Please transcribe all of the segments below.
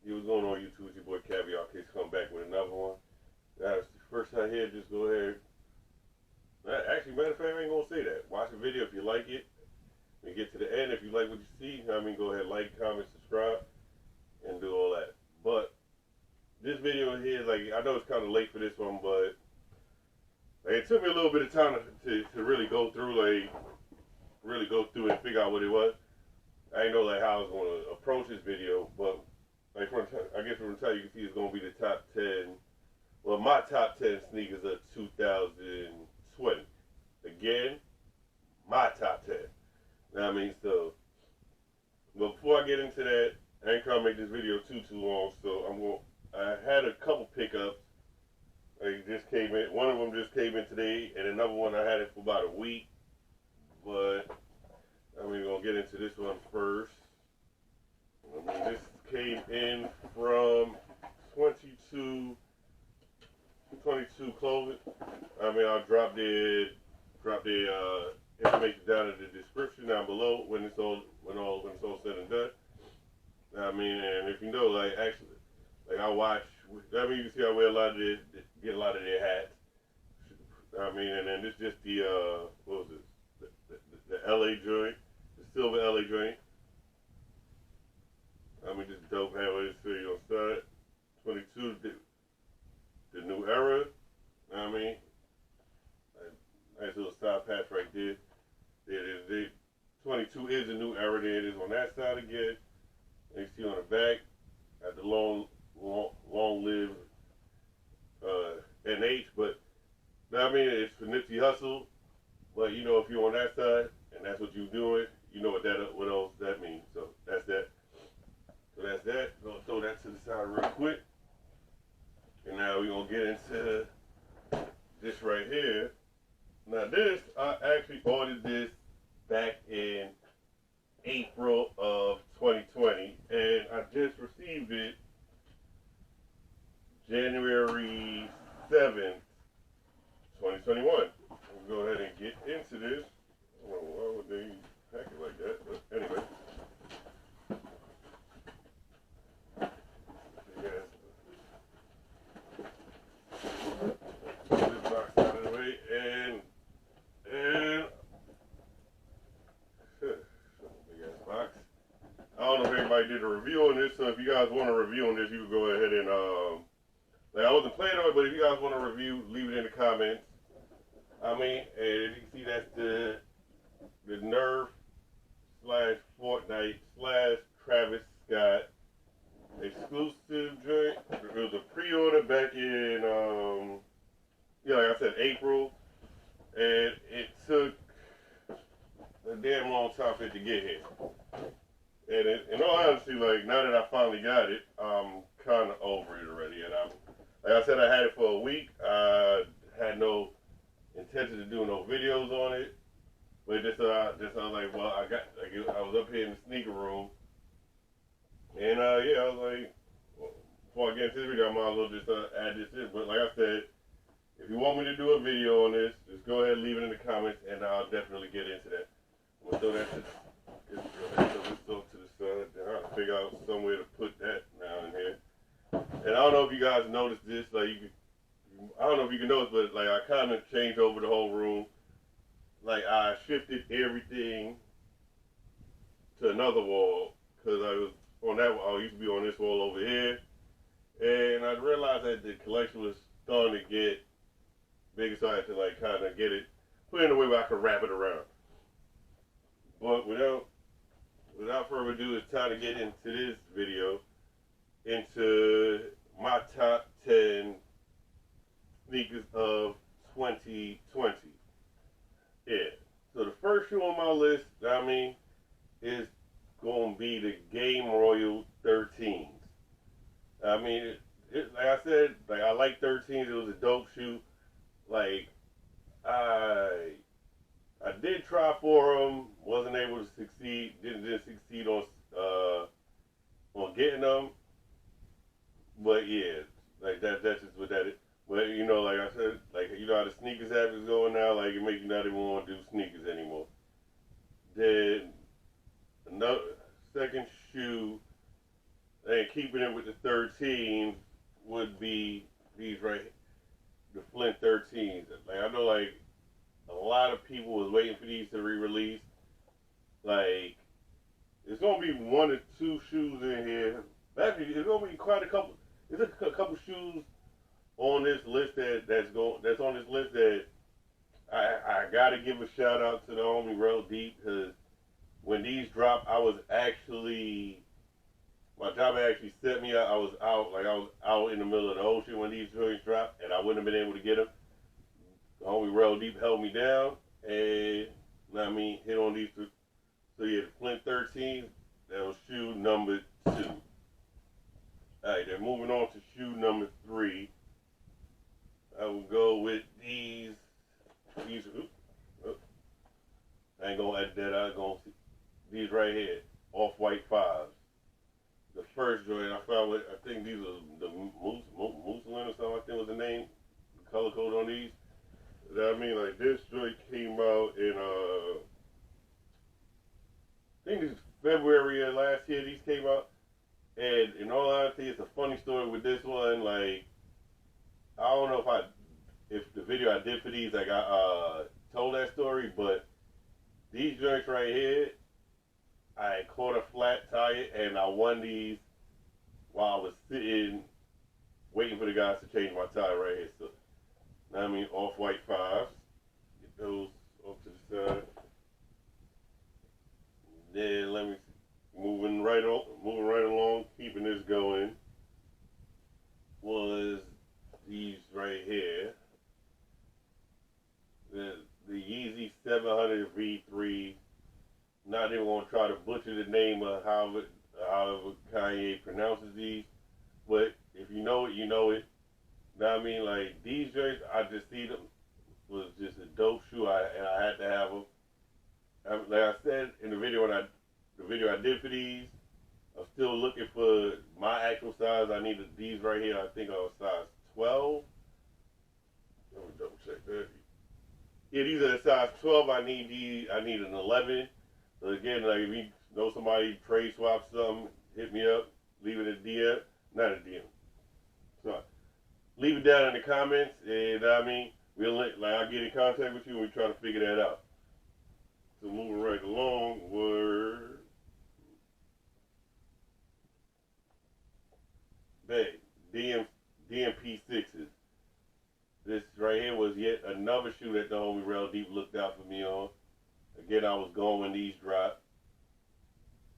Hey, what's going on YouTube? It's your boy Kavi-R. Case come back with another one. Now, it's the first time here, just go ahead. Actually, matter of fact, I ain't gonna say that. Watch the video if you like it. When you get to the end, if you like what you see, go ahead, like, comment, subscribe, and do all that. But this video here, I know it's kind of late for this one, but it took me a little bit of time to really go through, and figure out what it was. I didn't know how I was going to approach this video, but I guess from the time you can see, it's going to be the top 10. Well, my top 10 sneakers of 2020. Again, my top 10. So, but before I get into that, I ain't trying to make this video too long. So I had a couple pickups. Just came in. One of them just came in today, and another one I had it for about a week. But we're gonna get into this one first. This came in from 22 Clothing. I'll drop the information down in the description down below when it's all said and done. And if you know, I watch. You can see I wear get a lot of their hats. And then this just the what was it? The LA joint, the silver LA joint. This dope hat with this video on side. 22, the new era. Nice little side patch right there. There it is. 22 is the new era. There it is on that side again. And you see on the back, at the long live NH. But it's for Nipsey Hussle. But if you're on that side and that's what you're doing, you know what else that means. So that's that. I'm gonna throw that to the side real quick. And now we're gonna get into this right here. Now this, I actually ordered this back in April of 2020, and I just received it January 7th, 2021. We'll go ahead and get into this. I don't know why would they pack it like that, but anyway. This box out of the way, and big ass box. I don't know if anybody did a review on this, so if you guys want a review on this, you can go ahead and I wasn't planning on it, but if you guys want a review, leave it in the comments. And you can see that's the Nerf / Fortnite / Travis Scott exclusive joint. It was a pre-order back in like I said, April, and it took a damn long time for it to get here. And in all honesty, now that I finally got it, I'm kind of over it already. And like I said, I had it for a week. I had no intention of doing no videos on it, but I was like, well, I was up here in the sneaker room, and I was like, well, before I get into the video, I might as well just add this in. But like I said, if you want me to do a video on this, just go ahead and leave it in the comments, and I'll definitely get into that. I'm gonna throw that to the side. I have to figure out somewhere to put that now in here. And I don't know if you guys noticed this. I don't know if you can notice, but I kind of changed over the whole room. I shifted everything to another wall because I was on that wall. I used to be on this wall over here, and I realized that the collection was starting to get bigger, so I had to kind of get it put in a way where I could wrap it around. But without further ado, it's time to get into this video, into my top 10 sneakers of 2020. Yeah. So the first shoe on my list, is going to be the Game Royal 13s. Like I said, I like 13s. It was a dope shoe. I did try for them, wasn't able to succeed. Didn't succeed on getting them. But yeah, that's just what that is. But like I said, how the sneakers app is going now, it makes you not even want to do sneakers anymore. Then another second shoe And keeping it with the 13 would be these right, the Flint 13s. Like I know, like a lot of people was waiting for these to re-release. Like it's gonna be one or two shoes in here. Actually, it's gonna be quite a couple. There's a couple shoes on this list that's on this list that I gotta give a shout out to the homie Real Deep because when these dropped, I was actually my job actually set me out. I was out in the middle of the ocean when these joints dropped, and I wouldn't have been able to get them. The homie Real Deep held me down, and I mean hit on these two. So yeah, the Flint 13, that was shoe number 2. Alright, then moving on to shoe number 3. I will go with these. Oops, I ain't gonna add that. I'm gonna see these right here, off-white 5s. The first joint I found, I think these are the Mousselin or something. I think was the name, the color code on these. I mean, like this joint came out in I think this is February of last year. These came out, and in all honesty, it's a funny story with this one. Like I don't know if the video I did for these, like I told that story, but these joints right here, I caught a flat tire and I won these while I was sitting waiting for the guys to change my tire right here. So now I mean off-white 5s. Get those off to the side. Then let me moving right along, keeping this going. Was these right here. The Yeezy 700 V3. Not even gonna try to butcher the name of however Kanye pronounces these, but if you know it, you know it. Know what I mean? Like these joints, I just see them was just a dope shoe, and I had to have them. Like I said in the video I did for these, I'm still looking for my actual size. I needed these right here. I think I was size 12. Let me double check that. Yeah, these are the size 12. I need an 11. So again, like if you know somebody trade swap something, hit me up. Leave it a DM, not a DM. So leave it down in the comments, and I mean I'll get in contact with you and we try to figure that out. So moving right along, were DMP6s. This right here was yet another shoe that the homie Real Deep looked out for me on. Again, I was going when these dropped.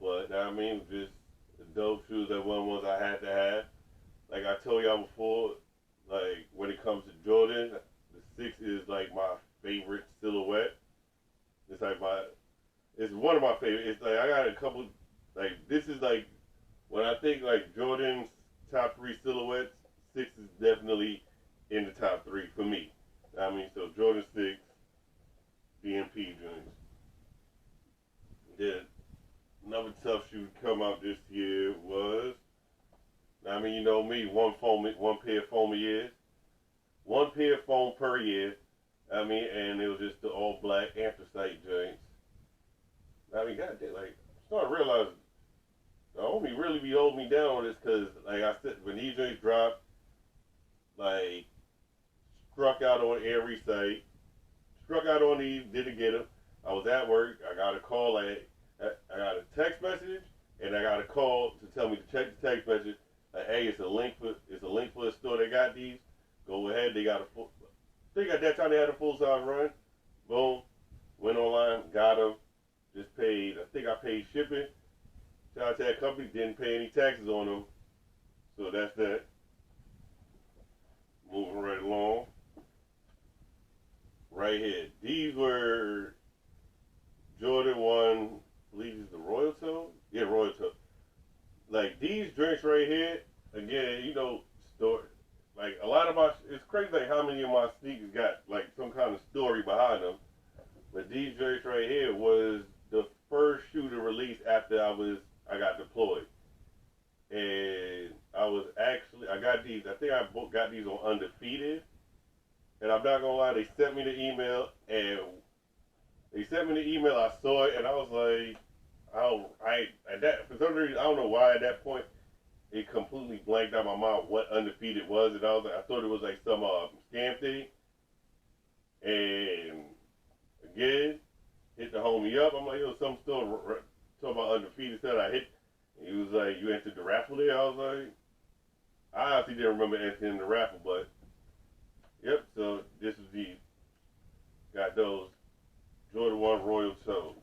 But, I mean, just the dope shoes that one ones I had to have. Like I told y'all before, like, when it comes to Jordan, the 6 is, like, my favorite silhouette. It's one of my favorites. It's like, I got a couple, like, this is, like, when I think, like, Jordan's top 3 silhouettes, 6 is definitely in the top 3 for me. I mean, so Jordan 6, DMP joints. Then another tough shoe to come out this year was, I mean, you know me, one pair of foam a year. One pair of foam per year. I mean, and it was just the all black anthracite joints. I mean, goddamn, like, I'm starting to realize the homie really be holding me down on this because, like I said, when these joints dropped, like, struck out on every site. Struck out on these, didn't get them. I was at work. I got a call. I got a text message, and I got a call to tell me to check the text message. Like, hey, it's a link for a store that got these. Go ahead. They got a full. I think at that time they had a full size run. Boom. Went online, got them. Just paid. I think I paid shipping. Shout out to that company. Didn't pay any taxes on them. So that's that. Moving right along. Right here. These were Jordan 1, I believe it's the Royal Toe? Yeah, Royal Toe. Like, these drinks right here, again, you know, like, a lot of it's crazy like how many of my sneakers got, like, some kind of story behind them. But these drinks right here was the first shoe to release after I got deployed. And I got these, I think I got these on Undefeated. And I'm not gonna lie, they sent me the email, I saw it, and I was like, for some reason, I don't know why at that point, it completely blanked out my mind what undefeated was, and I thought it was like some scam thing. And again, hit the homie up. I'm like, yo, some still talking about undefeated. Said I hit. And he was like, you entered the raffle there. I was like, I honestly didn't remember entering the raffle, but yep. So this is the got those Jordan 1 Royal Toe.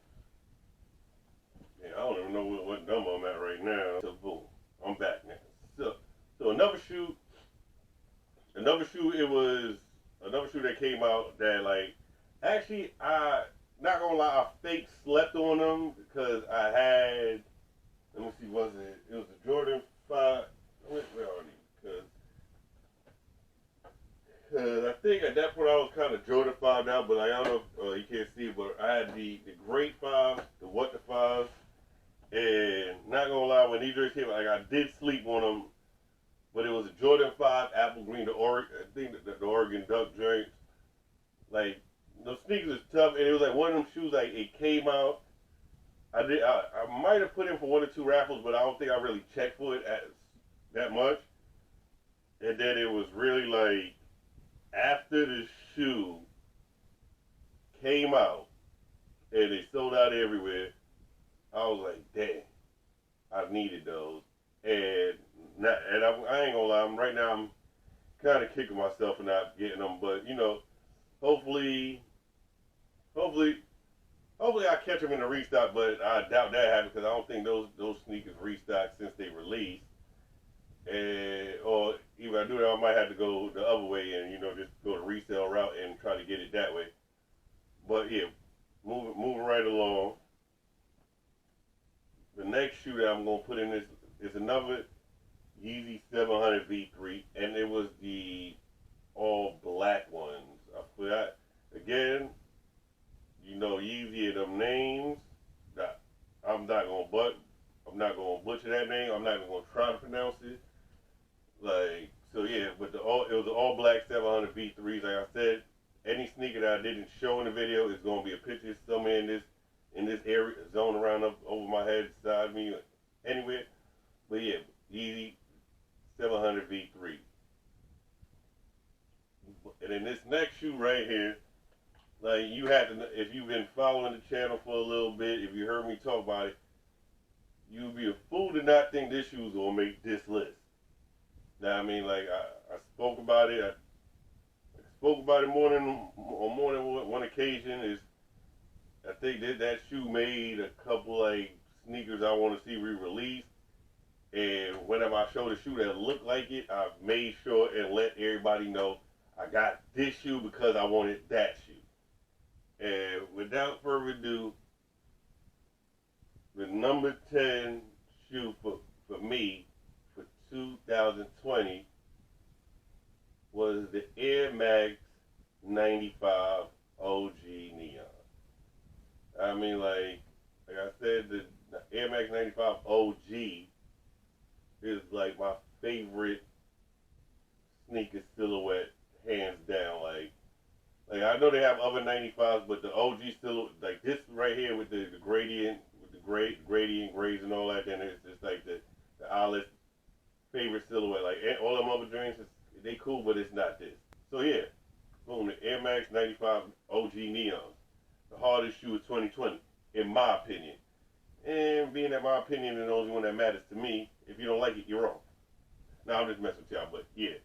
Yeah, I don't even know what number I'm at right now. So boom, I'm back now. So another shoe. It was another shoe that came out that like actually I not gonna lie, I fake slept on them because I had. Let me see, was it? It was a Jordan 5. Where are these? Cause I think at that point I was kind of Jordan 5 now, but like, I don't know if you can't see it, but I had the Great 5, the What the 5, and not gonna lie, when these drinks came, like I did sleep on them, but it was a Jordan 5 Apple Green, I think the Oregon Duck joints. Like those sneakers is tough, and it was like one of them shoes. Like it came out, I might have put in for one or two raffles, but I don't think I really checked for it that much. And then it was really like after the shoe came out and they sold out everywhere, I was like, damn, I needed those. And I ain't gonna lie, right now I'm kind of kicking myself for not getting them, but you know, hopefully, hopefully, hopefully I catch them in the restock. But I doubt that happens because I don't think those sneakers restock since they released. And or even I do that, I might have to go the other way and you know just go the resale route and try to get it that way. But yeah, moving right along. The next shoe that I'm gonna put in this is another Yeezy 700 V3, and it was the all black ones. I forgot again. You know Yeezy and them names. That I'm not gonna I'm not gonna butcher that name. I'm not even gonna try to pronounce it. Like so, yeah. But it was the all black 700 V3s. Like I said, any sneaker that I didn't show in the video is gonna be a picture somewhere in this area zone around up over my head, beside me, or anywhere. But yeah, Yeezy 700 V3. And then this next shoe right here, like you had to, if you've been following the channel for a little bit, if you heard me talk about it, you'd be a fool to not think this shoe's gonna make this list. Now I mean, like I spoke about it. I spoke about it on more than one occasion. Is I think that shoe made a couple like sneakers I want to see re-released. And whenever I showed a shoe that looked like it, I made sure and let everybody know I got this shoe because I wanted that shoe. And without further ado, the number 10 shoe for me for 2020 was the Air Max 95 OG Neon. I mean, like I said, the Air Max 95 OG is like my favorite sneaker silhouette, hands down. Like I know they have other 95s, but the OG still like this right here with the gradient, with the gradient grays and all that. Then it's just like the Olive favorite silhouette. Like all them other drinks, they cool, but it's not this. So yeah, boom, the Air Max 95 OG Neon, the hardest shoe of 2020, in my opinion. And being that my opinion is the only one that matters to me, if you don't like it, you're wrong. Now I'm just messing with y'all, but yeah.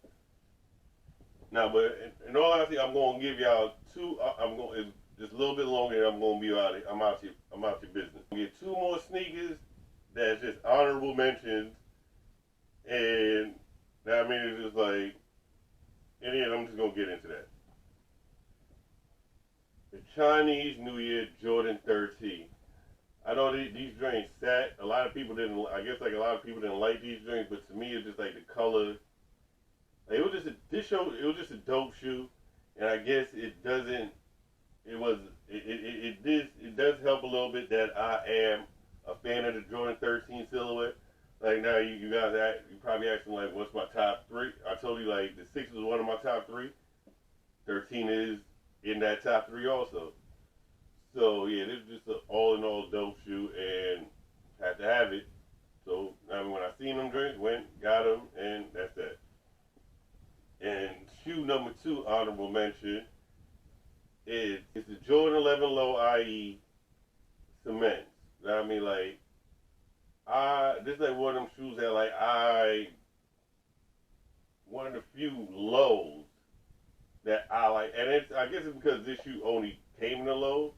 Now, but in all honesty, I'm gonna give y'all two. I'm going it's just a little bit longer. And I'm gonna be out. I'm out your business. I'm gonna get two more sneakers that's just honorable mentions, and I mean it's just like, and then I'm just gonna get into that. The Chinese New Year Jordan 13. I know these drinks sat. A lot of people didn't. I guess like a lot of people didn't like these drinks, but to me it's just like the color. Like, it was just it was just a dope shoe, and I guess it doesn't. It does help a little bit that I am a fan of the Jordan 13 silhouette. Like now you guys you probably asking like what's my top three? I told you like the 6 was one of my top three. 13 is in that top three also. So yeah, this is just an all in all dope shoe and had to have it. So I mean when I seen them drinks, went honorable mention is the Jordan 11 Low IE Cement. I mean, like, this is like one of them shoes that, like, one of the few lows that I like, and I guess it's because this shoe only came in a low.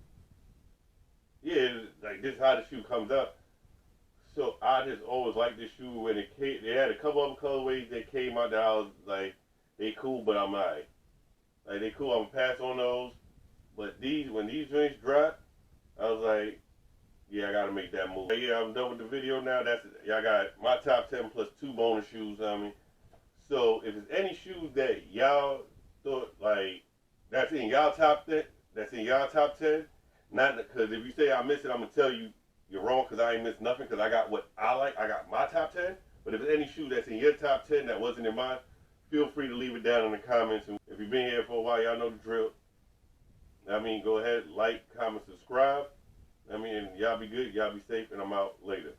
Yeah, like this is how the shoe comes up. So I just always liked this shoe when it came. They had a couple of colorways that came out that I was like, they cool, but I'm alright. Like they cool, I'm gonna pass on those. But when these drinks dropped, I was like, yeah, I gotta make that move. Yeah, I'm done with the video now. Y'all got my top 10 plus 2 bonus shoes. I mean, so if there's any shoes that y'all thought like that's in y'all top 10, that's in y'all top 10, not because if you say I missed it, I'm gonna tell you you're wrong because I ain't missed nothing because I got what I like. I got my top 10. But if there's any shoe that's in your top 10 that wasn't in mine, feel free to leave it down in the comments. And if you've been here for a while, y'all know the drill. I mean, go ahead, like, comment, subscribe. I mean, y'all be good, y'all be safe, and I'm out later.